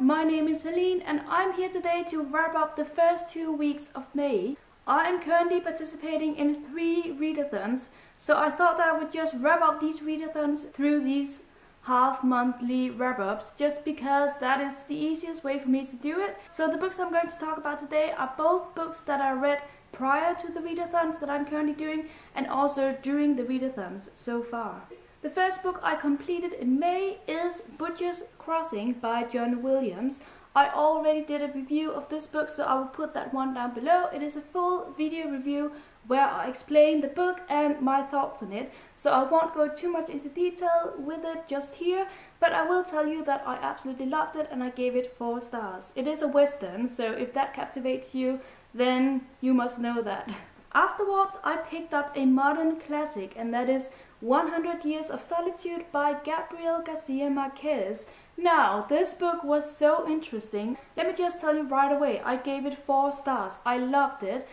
my name is Helene and I'm here today to wrap up the first 2 weeks of May. I am currently participating in 3 readathons, so I thought that I would just wrap up these readathons through these half-monthly wrap-ups, just because that is the easiest way for me to do it. So the books I'm going to talk about today are both books that I read prior to the readathons that I'm currently doing and also during the readathons so far. The first book I completed in May is Butcher's Crossing by John Williams. I already did a review of this book, so I will put that one down below. It is a full video review where I explain the book and my thoughts on it, so I won't go too much into detail with it just here, but I will tell you that I absolutely loved it and I gave it 4 stars. It is a western, so if that captivates you, then you must know that. Afterwards, I picked up a modern classic, and that is 100 Years of Solitude by Gabriel Garcia Marquéz. Now, this book was so interesting. Let me just tell you right away, I gave it 4 stars. I loved it.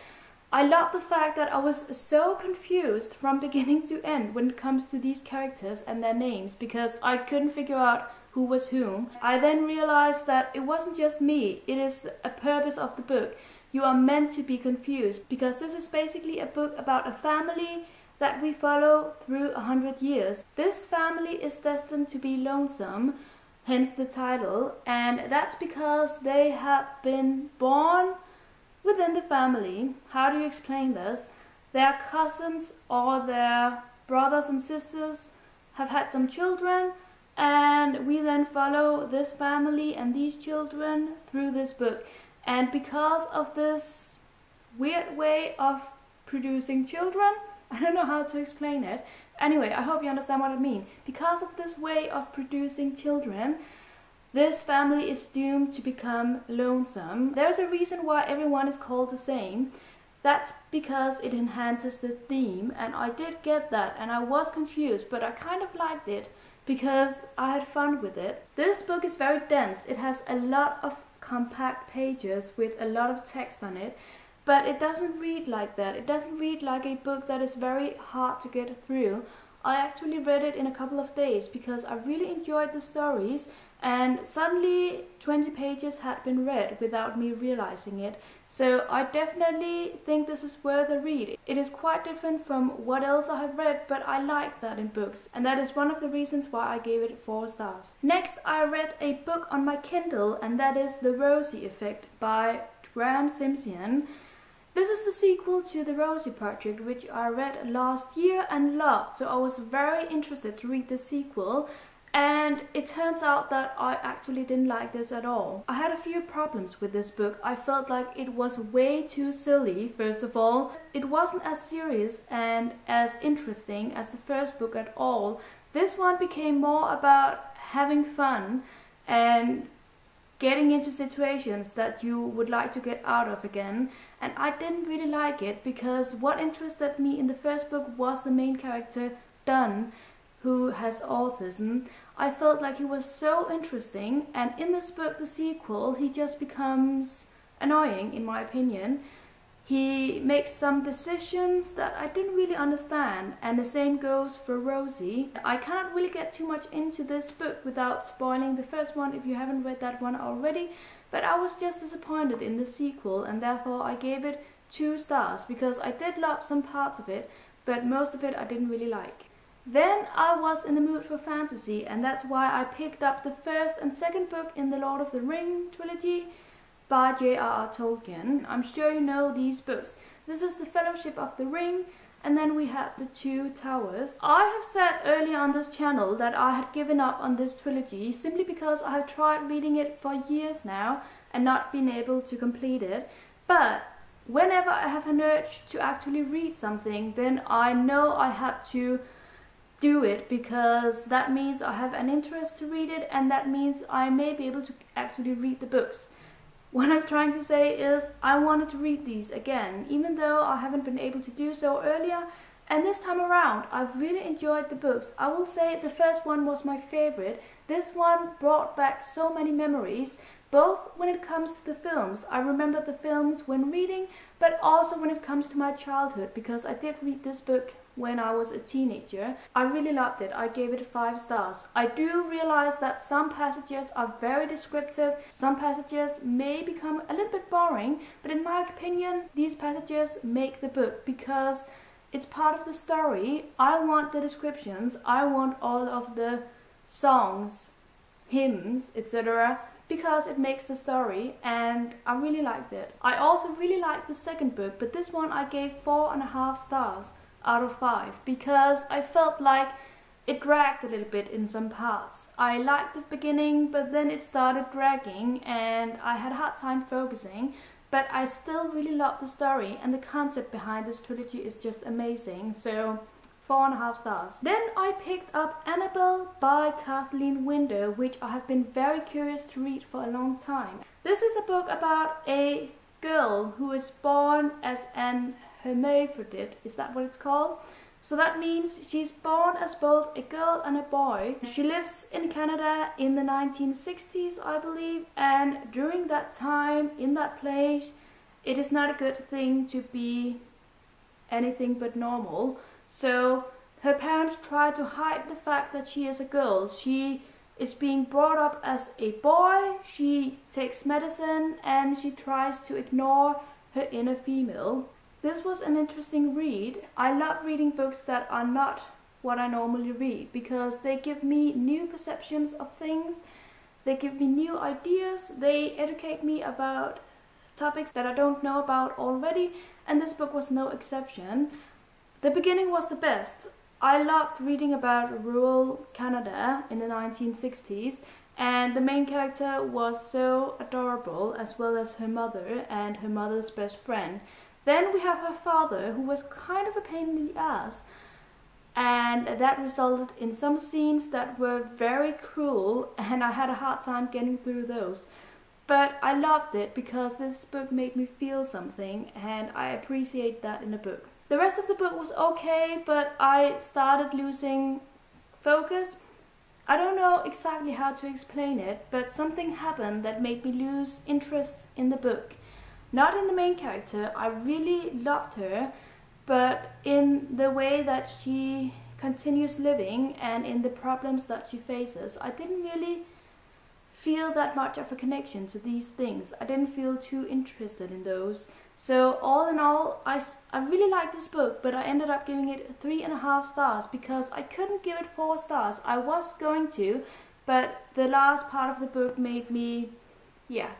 I loved the fact that I was so confused from beginning to end when it comes to these characters and their names, because I couldn't figure out who was whom. I then realized that it wasn't just me, it is a purpose of the book. You are meant to be confused, because this is basically a book about a family that we follow through 100 years. This family is destined to be lonesome, hence the title, and that's because they have been born within the family. How do you explain this? Their cousins or their brothers and sisters have had some children, and we then follow this family and these children through this book. And because of this weird way of producing children, I don't know how to explain it. Anyway, I hope you understand what I mean. Because of this way of producing children, this family is doomed to become lonesome. There's a reason why everyone is called the same. That's because it enhances the theme, and I did get that, and I was confused, but I kind of liked it because I had fun with it. This book is very dense. It has a lot of compact pages with a lot of text on it, but it doesn't read like that. It doesn't read like a book that is very hard to get through. I actually read it in a couple of days because I really enjoyed the stories, and suddenly 20 pages had been read without me realizing it. So I definitely think this is worth a read. It is quite different from what else I have read, but I like that in books, and that is one of the reasons why I gave it 4 stars. Next, I read a book on my Kindle, and that is The Rosey Effect by Graeme Simsion. This is the sequel to The Rosie Project, which I read last year and loved, so I was very interested to read the sequel. And it turns out that I actually didn't like this at all. I had a few problems with this book. I felt like it was way too silly, first of all. It wasn't as serious and as interesting as the first book at all. This one became more about having fun and getting into situations that you would like to get out of again. And I didn't really like it, because what interested me in the first book was the main character, Dunn, who has autism. I felt like he was so interesting, and in this book, the sequel, he just becomes annoying in my opinion. He makes some decisions that I didn't really understand, and the same goes for Rosie. I cannot really get too much into this book without spoiling the first one if you haven't read that one already, but I was just disappointed in the sequel, and therefore I gave it 2 stars, because I did love some parts of it, but most of it I didn't really like. Then I was in the mood for fantasy, and that's why I picked up the first and second book in the Lord of the Rings trilogy by J.R.R. Tolkien. I'm sure you know these books. This is the Fellowship of the Ring, and then we have the 2 Towers. I have said earlier on this channel that I had given up on this trilogy simply because I have tried reading it for years now and not been able to complete it. But whenever I have an urge to actually read something, then I know I have to do it, because that means I have an interest to read it, and that means I may be able to actually read the books. What I'm trying to say is I wanted to read these again, even though I haven't been able to do so earlier, And this time around, I've really enjoyed the books. I will say the first one was my favorite. This one brought back so many memories, both when it comes to the films. I remember the films when reading, but also when it comes to my childhood, because I did read this book when I was a teenager. I really loved it. I gave it 5 stars. I do realize that some passages are very descriptive, some passages may become a little bit boring, but in my opinion, these passages make the book because it's part of the story. I want the descriptions, I want all of the songs, hymns, etc. because it makes the story, and I really liked it. I also really liked the second book, but this one I gave 4.5 stars out of 5 because I felt like it dragged a little bit in some parts. I liked the beginning, but then it started dragging and I had a hard time focusing, but I still really love the story, and the concept behind this trilogy is just amazing, so 4.5 stars. Then I picked up Annabel by Kathleen, which I have been very curious to read for a long time. This is a book about a girl who is born as an hermaphrodite, is that what it's called? So that means she's born as both a girl and a boy. She lives in Canada in the 1960s, I believe, and during that time, in that place, it is not a good thing to be anything but normal. So her parents try to hide the fact that she is a girl. She is being brought up as a boy, she takes medicine, and she tries to ignore her inner female. This was an interesting read. I love reading books that are not what I normally read because they give me new perceptions of things, they give me new ideas, they educate me about topics that I don't know about already, and this book was no exception. The beginning was the best. I loved reading about rural Canada in the 1960s, and the main character was so adorable, as well as her mother and her mother's best friend. Then we have her father, who was kind of a pain in the ass, and that resulted in some scenes that were very cruel, and I had a hard time getting through those. But I loved it because this book made me feel something, and I appreciate that in a book. The rest of the book was okay, but I started losing focus. I don't know exactly how to explain it, but something happened that made me lose interest in the book. Not in the main character, I really loved her, but in the way that she continues living and in the problems that she faces. I didn't really feel that much of a connection to these things. I didn't feel too interested in those. So all in all, I really liked this book, but I ended up giving it 3.5 stars because I couldn't give it 4 stars. I was going to, but the last part of the book made me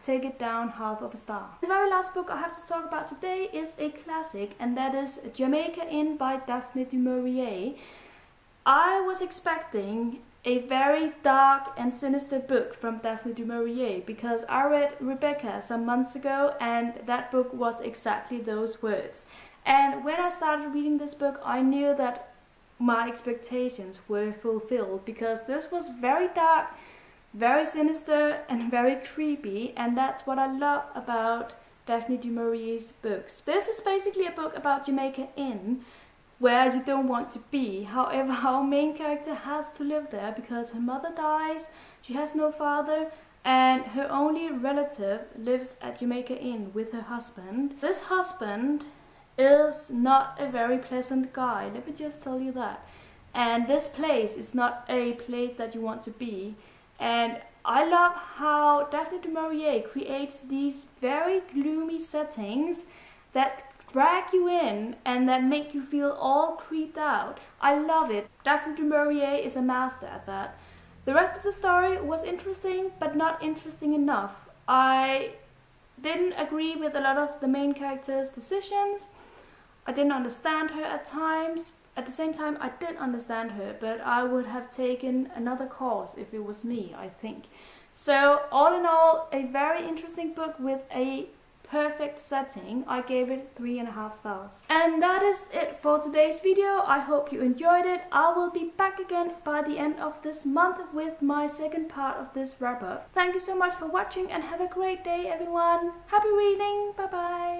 take it down 1/2 star. The very last book I have to talk about today is a classic, and that is Jamaica Inn by Daphne du Maurier. I was expecting a very dark and sinister book from Daphne du Maurier because I read Rebecca some months ago, and that book was exactly those words. And when I started reading this book, I knew that my expectations were fulfilled because this was very dark, very sinister and very creepy, and that's what I love about Daphne du Maurier's books. This is basically a book about Jamaica Inn, where you don't want to be. However, our main character has to live there because her mother dies, she has no father, and her only relative lives at Jamaica Inn with her husband. This husband is not a very pleasant guy, let me just tell you that. And this place is not a place that you want to be. And I love how Daphne du Maurier creates these very gloomy settings that drag you in and that make you feel all creeped out. I love it. Daphne du Maurier is a master at that. The rest of the story was interesting, but not interesting enough. I didn't agree with a lot of the main character's decisions. I didn't understand her at times. At the same time, I did understand her, but I would have taken another course if it was me, I think. So, all in all, a very interesting book with a perfect setting. I gave it 3.5 stars. And that is it for today's video. I hope you enjoyed it. I will be back again by the end of this month with my second part of this wrap up. Thank you so much for watching and have a great day, everyone. Happy reading. Bye bye.